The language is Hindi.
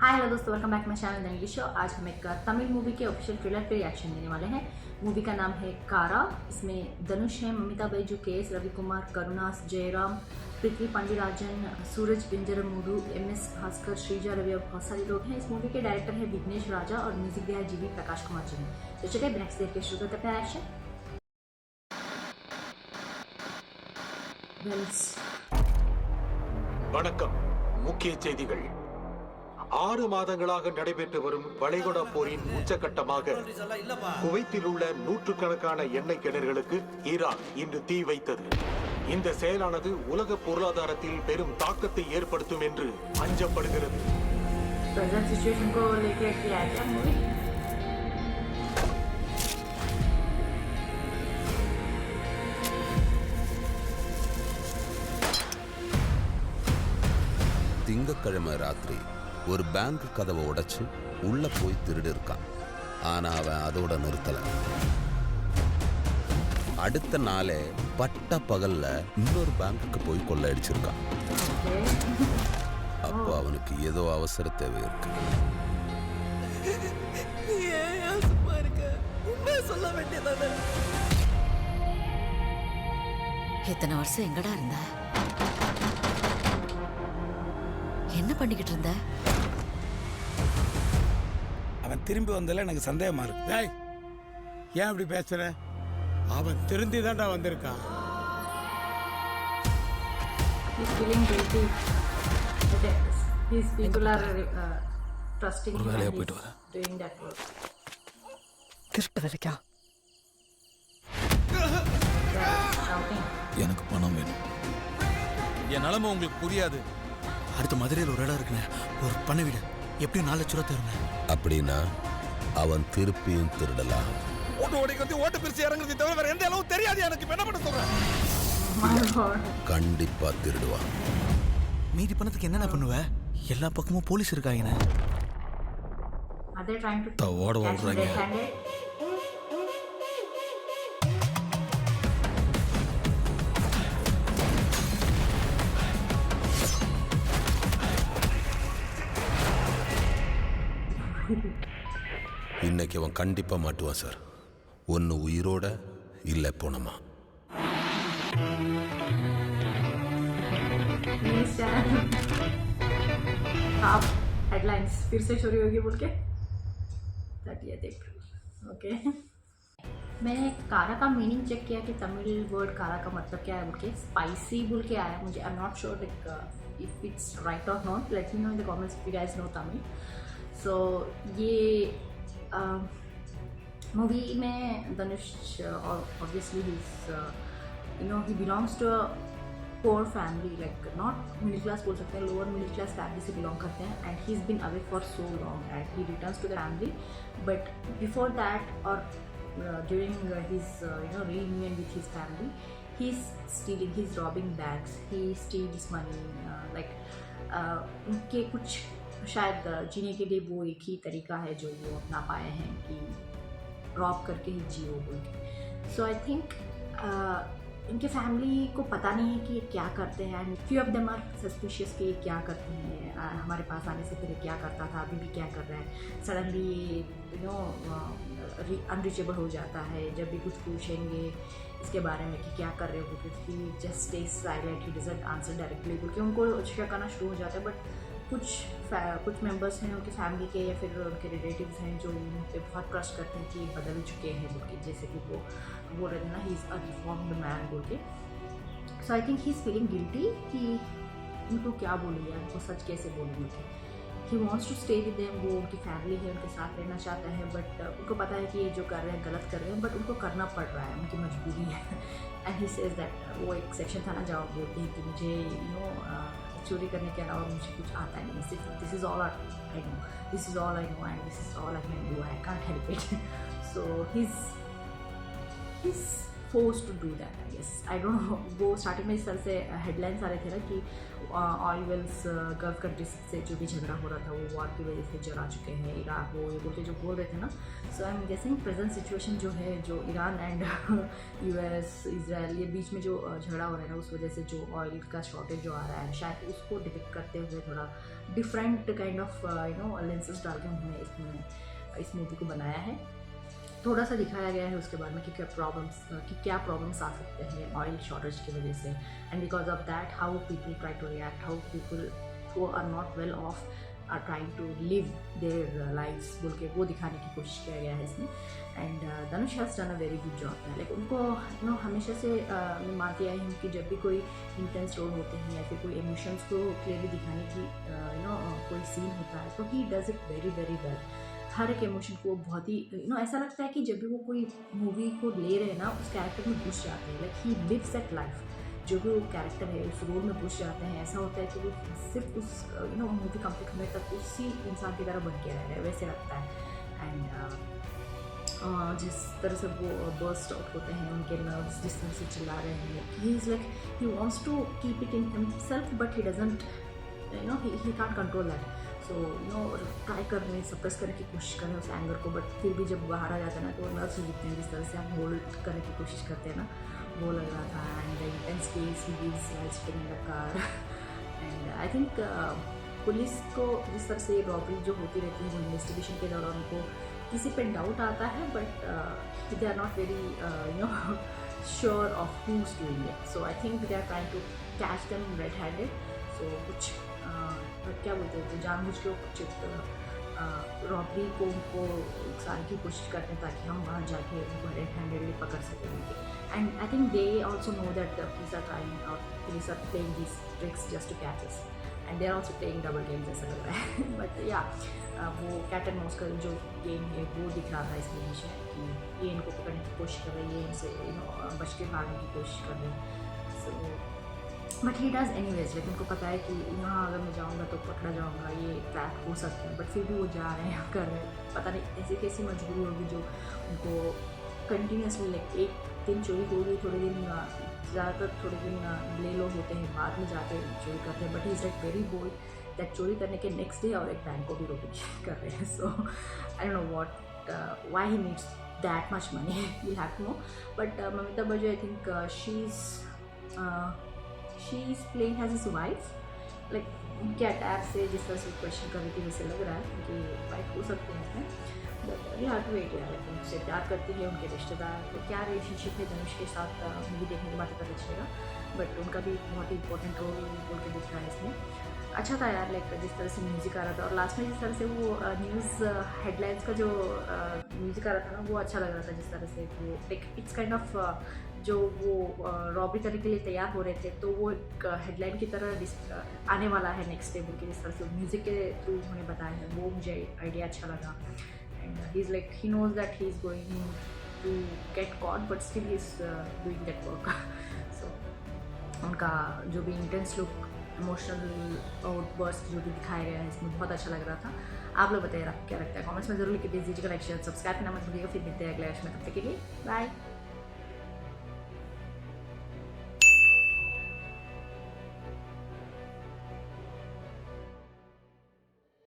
हाय हेलो दोस्तों, welcome back my channel the show. आज हम एक तमिल मूवी के ऑफिशियल ट्रेलर पे रिएक्शन देने वाले हैं। मूवी का नाम है कारा। इसमें धनुष है, ममिता बैजू, के.एस. रविकुमार, करुणास, जयराम, पृथ्वी पांडिराजन, सूरज पिंजरमूडू, एम.एस. भास्कर, श्रीजा रवि और बहुत सारे लोग हैं। इस मूवी के डायरेक्टर है विघ्नेश राजा और म्यूजिक दिया है जीवी प्रकाश कुमार जी ने। तो चलिए ब्रेक्स देख के शुरू करते हैं रिएक्शन। வணக்கம். முக்கிய செய்திகள். 6 மாதங்களாக நடைபெற்று வரும் வளைகுடா போரின் உச்சகட்டமாக குவைத்தில் உள்ள நூற்றுக்கணக்கான எண்ணெய் கிணறுகளுக்கு ஈரான் இன்று தீ வைத்தது. இந்த செயலானது உலக பொருளாதாரத்தில் பெரும் தாக்கத்தை ஏற்படுத்தும் என்று அஞ்சப்படுகிறது. திங்கக்கிழமை ராத்திரி ஒரு பேங்க் கதவை உடைச்சு உள்ள போய் திருடி இருக்கான். ஆனா அவன் அதோட நிறுத்தல. அடுத்த நாளே பட்ட பகல்ல இன்னொரு பேங்குக்கு போய் கொள்ளையடிச்சிருக்கான். அப்போ அவனுக்கு ஏதோ அவசர தேவை இருக்கு. இத்தனை வருஷம் எங்கடா இருந்த? என்ன பண்ணிக்கிட்டு இருந்த? அவன் திரும்பி வந்ததில் எனக்கு சந்தேகமா இருக்கு. டேய், ஏன் இப்படி பேசுற? அவன் திருந்தி தான்டா வந்திருக்கான். ஒரு வேலையா போயிட்டு வர திருட்டு வேலைக்கா? எனக்கு பணம் வேணும். என் நிலைமை உங்களுக்கு புரியாது. அடுத்த மதுரையில் ஒரு இடம் இருக்குண்ணே, ஒரு பண்ண வீடு, எப்படியும் 4 லட்ச ரூபா தருங்க. அப்படின்னா அவன் திருப்பியும் திருடலாம். ஓட்டு ஓடிக்கு வந்து ஓட்டு பிரிச்சு இறங்குறது தவிர வேற எந்த அளவு தெரியாது எனக்கு. என்ன பண்ண சொல்றேன்? கண்டிப்பா திருடுவான். மீதி பணத்துக்கு என்னென்ன பண்ணுவ? எல்லா பக்கமும் போலீஸ் இருக்காங்கண்ணே. ஓட ஓடுறாங்க. இன்னைக்கு அவன் கண்டிப்பா மாட்டுவான் சார். ஒன்னு உயிரோட இல்ல போனமா. आप हेडलाइंस फिर से चोरी होगी बोल के ये देख। ओके, मैंने कारा का मीनिंग चेक किया कि तमिल वर्ड कारा का मतलब क्या है बोल के। स्पाइसी बोल के आया मुझे। I am not sure like if it's right और not. Let me know in the comments if you guys know Tamil. So ये मूवी में धनुष और obviously he belongs to poor family, like not middle class बोल सकते हैं, लोअर मिडिल क्लास फैमिली से बिलोंग करते हैं। And he is been away for so long and he returns to the family, but before that और during his reunion with his family, he's stealing, he's robbing banks, he steals money, like उनके कुछ शायद जीने के लिए वो एक ही तरीका है जो वो अपना पाए हैं कि रॉब करके ही जियो बोल के। सो आई थिंक इनके फैमिली को पता नहीं है कि ये क्या करते हैं। And few of them are suspicious कि ये क्या करते हैं। हमारे पास आने से पहले क्या करता था, अभी भी क्या कर रहा है। सडनली अनरीचेबल हो जाता है। जब भी कुछ पूछेंगे इसके बारे में कि क्या कर रहे हो, क्योंकि just stay silent, he doesn't answer directly, क्योंकि उनको शक आना शुरू हो जाता है। बट कुछ मेंबर्स हैं उनकी फैमिली के या फिर उनके रिलेटिव्स हैं जो उन पर बहुत ट्रस्ट करते हैं कि बदल चुके हैं बोल के। जैसे कि वो बोल रहे थे ना, he is a reformed man बोल के। So I think he is feeling guilty कि उनको क्या बोलूँ यार, उनको सच कैसे बोलूँ। He wants to stay with them. वो उनकी फैमिली है, उनके साथ रहना चाहता है, बट उनको पता है कि ये जो कर रहे हैं गलत कर रहे हैं, बट उनको करना पड़ रहा है, उनकी मजबूरी है। एंड ही सेज दैट, वो एक सेक्शन था ना जहाँ बोलते हैं कि मुझे चोरी करने के अलावा मुझे कुछ आता ही नहीं, सिर्फ this is all I know, this is all I know and this is all I can do, I can't help it. So he is force to do that, I guess. I don't no, वो स्टार्टिंग में इस तरह से हेडलाइंस आ रहे थे ना कि ऑयल वेल्स गल्फ कंट्रीज से जो भी झगड़ा हो रहा था वो वॉर की वजह से जला चुके हैं, इराक वो ये बोल के जो बोल रहे थे ना. So I am guessing present situation जो है, जो ईरान एंड US इजराइल ये बीच में जो झगड़ा हो रहा है ना, उस वजह से जो ऑयल का शॉर्टेज जो आ रहा है, शायद उसको डिपिक्ट करते हुए थोड़ा डिफरेंट काइंड ऑफ लेंसेज डाल के उन्होंने इसमें इस मूवी को बनाया है. थोड़ा सा दिखाया गया है उसके बारे में कि क्या प्रॉब्लम्स आ सकते हैं ऑयल शॉर्टेज की वजह से, and because of that how people try to react, how people who are not well off are trying to live their lives बोल के वो दिखाने की कोशिश किया गया है इसमें. And Dhanush has done a very good job है. लाइक उनको हमेशा से मैं मानती आई हूँ कि जब भी कोई इंटेंस रोल होते हैं या फिर कोई इमोशंस को क्लियरली दिखाने की कोई सीन होता है तो he does it very very well. हर एक इमोशन को बहुत ही ऐसा लगता है कि जब भी वो कोई मूवी को ले रहे हैं ना, उस कैरेक्टर में घुस जाते हैं. Like he lives that life. जो भी वो कैरेक्टर है उस रोल में घुस जाते हैं. ऐसा होता है कि वो सिर्फ उस मूवी कंप्लीट होने तक उसी इंसान की तरह बन के रह रहे हैं, वैसे लगता है. एंड जिस तरह से वो बर्स्ट आउट होते हैं, उनके नर्व्स जिस तरह से चिल्ला रहे हैं, he is like he wants to keep it in himself but he doesn't he can't control that. So try कर रहे हैं, सप्रेस करने की कोशिश कर रहे हैं उस एंगर को, बट फिर भी जब बाहर आ जाता है ना तो नर्व्स दिखते हैं. जिस तरह से हम होल्ड करने की कोशिश करते हैं ना, वो लग रहा था. And the intense case he gives sitting in the car. And I think police को जिस तरह से रॉबरी जो होती रहती है इन्वेस्टिगेशन के दौरान, उनको किसी पे डाउट आता है but they are not very sure of who is doing it. So I think they are trying to catch them red handed. So कुछ क्या बोलते हैं, तो जानबूझ के कुछ रॉबरी को उनको सारी की कोशिश करते हैं ताकि हम वहाँ जाके उनको रेड हैंडेडली पकड़ सकें उनके. And I think they also know that the police are trying और police are playing this tricks just to catch us, and they are also playing double game जैसा लग रहा है. बट या वो कैट एंड माउस का जो गेम है वो दिख रहा था इसमें मुझे कि ये इनको पकड़ने की कोशिश कर रहे हैं, ये इनसे बच के भागने की कोशिश कर रहे हैं. So but he does anyways. लेकिन उनको पता है कि यहाँ अगर मैं जाऊँगा तो पकड़ा जाऊँगा, ये ट्रैक हो सकता है. बट फिर भी वो जा रहे हैं, कर रहे हैं. पता नहीं ऐसी कैसी मजबूरी होगी जो उनको कंटिन्यूसली लाइक एक दिन चोरी होगी, थोड़े दिन ज़्यादातर थोड़े दिन ले लोग होते हैं, बाद में जाके चोरी करते हैं. But he is like very bold that चोरी करने के नेक्स्ट डे और एक बैंक को भी रोक कर रहे हैं. So I don't know what why he needs that much money, we have to know. But Mamita Bajaj I think she is playing his is wife. Like उनके अटैक से जिस तरह से क्वेश्चन कर रही थी वैसे लग रहा है कि वाइफ हो सकते हैं इसमें. But we have to wait यार. लाइक उनसे प्यार करती है, उनके रिश्तेदार तो क्या रिलेशनशिप है धनुष के साथ मूवी देखने के बाद पता चलेगा. बट उनका भी बहुत ही इंपॉर्टेंट रोल बोल के दिख रहा है इसमें. अच्छा था यार, लाइक जिस तरह से म्यूज़िक आ रहा था और लास्ट में जिस तरह से वो न्यूज़ हेडलाइंस का जो म्यूज़िक आ रहा था ना, वो अच्छा लग रहा था. जिस तरह से वो लाइक इट्स काइंड ऑफ जो वो रॉबरी करने के लिए तैयार हो रहे थे तो वो एक हेडलाइन की तरह आने वाला है नेक्स्ट डे बोल के जिस तरह से म्यूज़िक के थ्रू उन्होंने बताया है, वो मुझे आइडिया अच्छा लगा. And he is like he knows that he is going to get caught but still he is doing that work. So उनका जो भी इंटेंस लुक, इमोशनल आउटबर्स्ट जो भी दिखाया गया है इसमें बहुत अच्छा लग रहा था. आप लोग बताइए आपको क्या लगता है, कमेंट्स में जरूर लिख के भेज दीजिएगा. लाइक शेयर सब्सक्राइब करना मत भूलिएगा. फिर मिलते हैं अगले वर्ष में, तब तक के लिए बाय.